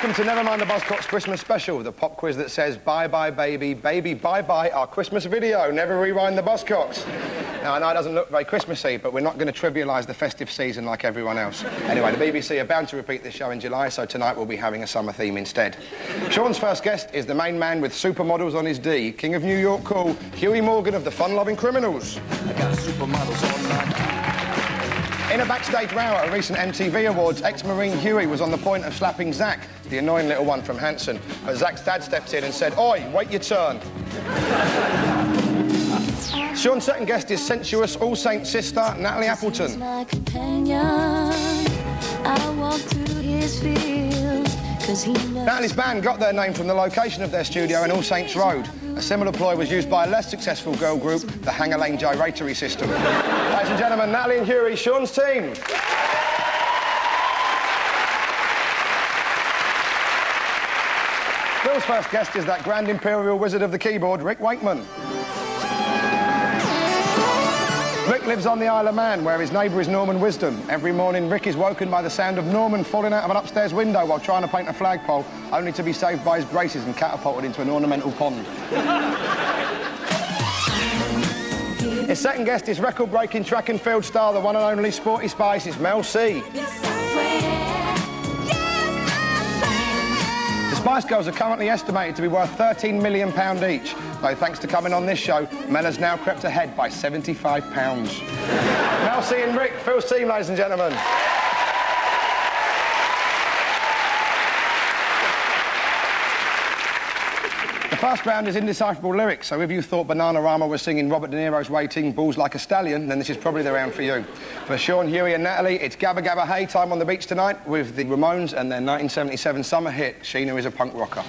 Welcome to Nevermind the Buzzcocks Christmas special, the pop quiz that says bye bye baby, baby bye bye our Christmas video, never rewind the Buzzcocks. Now I know it doesn't look very Christmassy, but we're not going to trivialise the festive season like everyone else. Anyway, the BBC are bound to repeat this show in July, so tonight we'll be having a summer theme instead. Sean's first guest is the main man with supermodels on his D, King of New York cool, Huey Morgan of the Fun-Loving Criminals. I got supermodels on my... In a backstage row at a recent MTV Awards, ex-Marine Huey was on the point of slapping Zach, the annoying little one from Hanson. But Zach's dad stepped in and said, "Oi, wait your turn." Sean's second guest is sensuous All Saints sister, Natalie Appleton. Natalie's band got their name from the location of their studio in All Saints Road. A similar ploy was used by a less successful girl group, the Hanger Lane Gyratory System. Ladies and gentlemen, Natalie and Huey, Sean's team. Bill's first guest is that grand imperial wizard of the keyboard, Rick Wakeman. Rick lives on the Isle of Man, where his neighbour is Norman Wisdom. Every morning, Rick is woken by the sound of Norman falling out of an upstairs window while trying to paint a flagpole, only to be saved by his braces and catapulted into an ornamental pond. His second guest is record-breaking track and field star, the one and only Sporty Spice, is Mel C. The Spice Girls are currently estimated to be worth £13 million each, though thanks to coming on this show, Mel has now crept ahead by £75. Mel C and Rick, Phil's team, ladies and gentlemen. The first round is indecipherable lyrics, so if you thought Bananarama was singing Robert De Niro's Waiting, Balls Like a Stallion, then this is probably the round for you. For Sean, Huey and Natalie, it's Gabba Gabba Hey time on the beach tonight with the Ramones and their 1977 summer hit, Sheena is a Punk Rocker.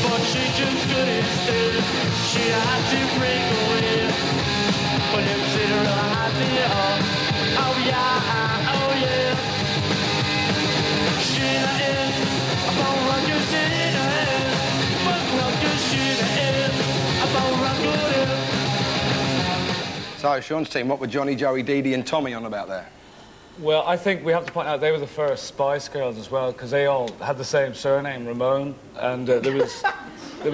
But she just couldn't stay. She had to break away. But it was in her idea. Oh yeah, oh yeah. Sheena is a bone rocker, Sheena is punk rocker, Sheena is a bone rocker. So, Sean's team, what were Johnny, Joey, Dee Dee and Tommy on about there? Well, I think we have to point out they were the first Spice Girls as well, because they all had the same surname, Ramone, and there was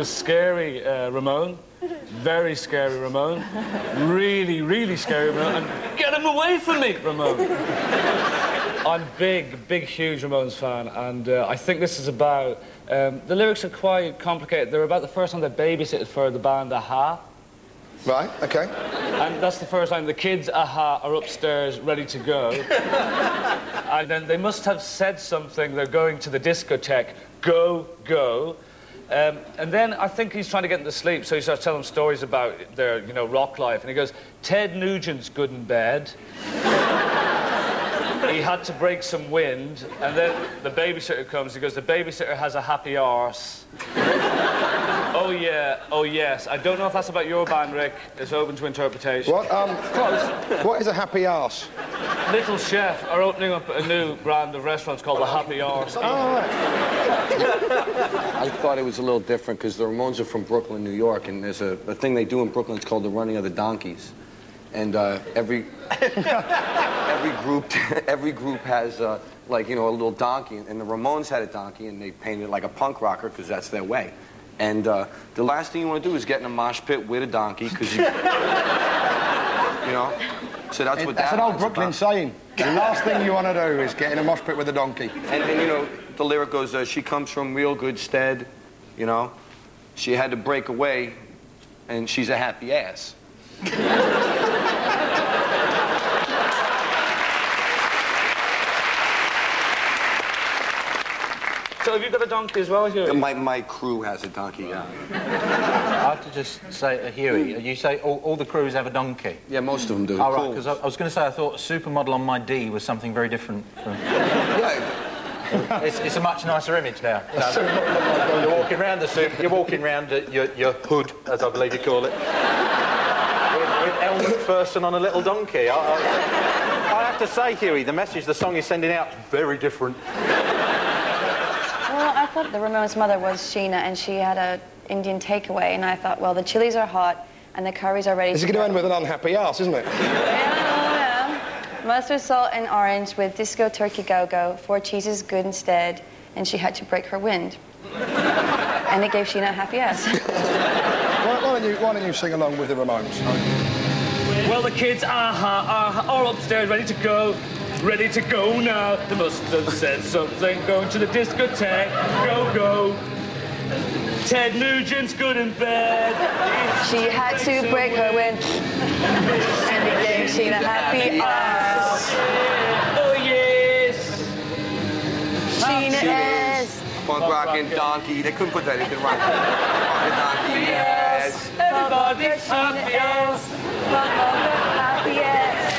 scary Ramone, very scary Ramone, really, really scary Ramone, and get him away from me, Ramone. I'm big, huge Ramones fan, and I think this is about... the lyrics are quite complicated. They're about the first time they babysitted for the band A-ha. Right, OK. And that's the first time the kids, A-ha, are upstairs, ready to go. And then they must have said something, they're going to the discotheque, go, go. And then I think he's trying to get them to sleep, so he starts telling them stories about their, you know, rock life. And he goes, Ted Nugent's good in bed. He had to break some wind. And then the babysitter comes, he goes, the babysitter has a happy arse. Oh, yeah, oh, yes. I don't know if that's about your band, Rick. It's open to interpretation. What, Close. What is a happy arse? Little Chef are opening up a new brand of restaurants called the Happy Arse. Oh, right. I thought it was a little different because the Ramones are from Brooklyn, New York, and there's a thing they do in Brooklyn. It's called the running of the donkeys, and every group has like, you know, a little donkey, and the Ramones had a donkey, and they painted it like a punk rocker because that's their way. And the last thing you want to do is get in a mosh pit with a donkey because you, you know. So that's what that's an old Brooklyn saying. The last thing you want to do is get in a mosh pit with a donkey. And you know, the lyric goes, she comes from real good stead, you know. She had to break away, and she's a happy ass. So have you got a donkey as well, Huey? My crew has a donkey, yeah. I have to just say, Huey, you say all the crews have a donkey? Yeah, most of them do. Oh, right, because I was going to say I thought supermodel on my D was something very different from... Yeah. It's a much nicer image now. You know, you're walking around you're walking around your hood, as I believe you call it, with Elm McPherson on a little donkey. I have to say, Huey, the message the song is sending out is very different. Well, I thought the Ramones' mother was Sheena, and she had a Indian takeaway, and I thought, well, the chilies are hot and the curries are ready. This is going to end with an unhappy ass, isn't it? Yeah. Mustard, salt, and orange with disco turkey go-go. 4 cheeses, good instead. And she had to break her wind. And it gave Sheena a happy ass. Why don't you sing along with the Ramones? Well, the kids are upstairs, ready to go. Ready to go now. They must have said something. Going to the discotheque. Go, go. Ted Nugent's good in bed. She had to break her wind. And it gave Sheena a happy ass. Oh, yes. Sheena is. Punk rockin' donkey. They couldn't put that in the right. Punk donkey. Yes. Everybody's happy ass. Happy ass.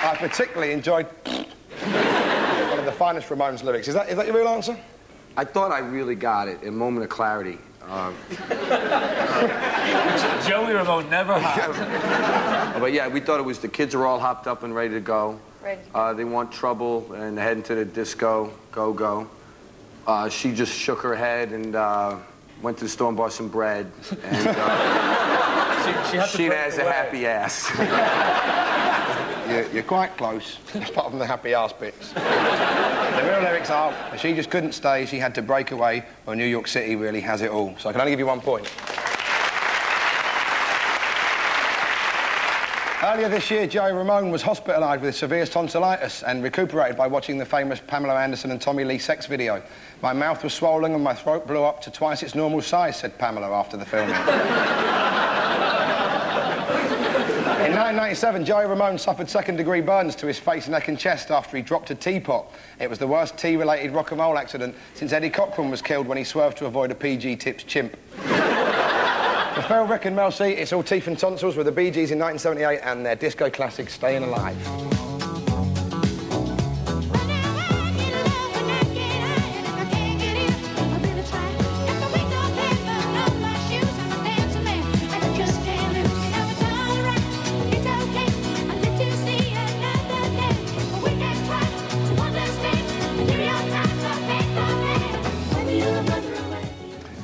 I particularly enjoyed one of the finest Ramones lyrics. Is that your real answer? I thought I really got it. A moment of clarity. Joey Ramone never had. But yeah, we thought it was the kids are all hopped up and ready to go. They want trouble and they're heading to the disco. Go, go. She just shook her head and went to the store and bought some bread. And she has a happy ass. You're quite close, apart from the happy ass bits. The real lyrics are, she just couldn't stay, she had to break away, or New York City really has it all. So I can only give you 1 point. Earlier this year, Joey Ramone was hospitalised with severe tonsillitis and recuperated by watching the famous Pamela Anderson and Tommy Lee sex video. My mouth was swollen and my throat blew up to twice its normal size, said Pamela after the filming. In 1997, Joey Ramone suffered second-degree burns to his face, neck and chest after he dropped a teapot. It was the worst tea-related rock and roll accident since Eddie Cochran was killed when he swerved to avoid a PG-tips chimp. For Phil, Rick and Mel C, it's all teeth and tonsils with the Bee Gees in 1978 and their disco classic, Staying Alive.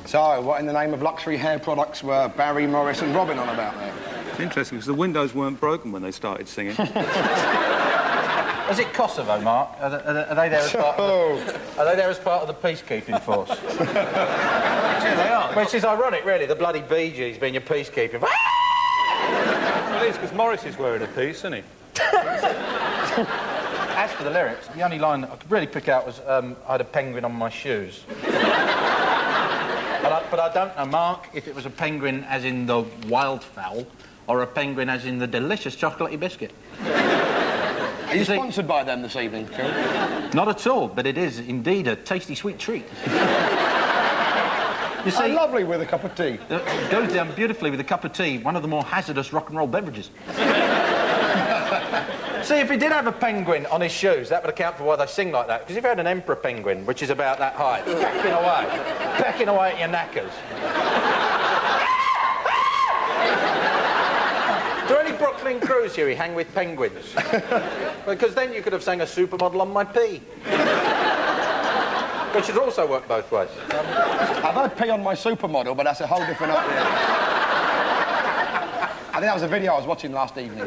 So, what in the name of luxury hair products were Barry, Morris and Robin on about there? It's interesting, because the windows weren't broken when they started singing. Is it Kosovo, Mark? Are they there as part of the, are they there as part of the peacekeeping force? Yeah, they are. Which is ironic, really, the bloody Bee Gees being your peacekeeping. Well, it is, because Morris is wearing a piece, isn't he? As for the lyrics, the only line that I could really pick out was, I had a penguin on my shoes. But I don't know, Mark, if it was a penguin as in the wildfowl or a penguin as in the delicious chocolatey biscuit. Are you sponsored by them this evening, Phil? Not at all, but it is indeed a tasty, sweet treat. You see, lovely with a cup of tea. It goes down beautifully with a cup of tea, one of the more hazardous rock and roll beverages. See, if he did have a penguin on his shoes, that would account for why they sing like that. Because if you had an emperor penguin, which is about that height, pecking away at your knackers. Do any Brooklyn crews, Huey, hang with penguins? Because then you could have sang a supermodel on my pee. Which should also work both ways. I've heard pee on my supermodel, but that's a whole different idea. I think that was a video I was watching last evening.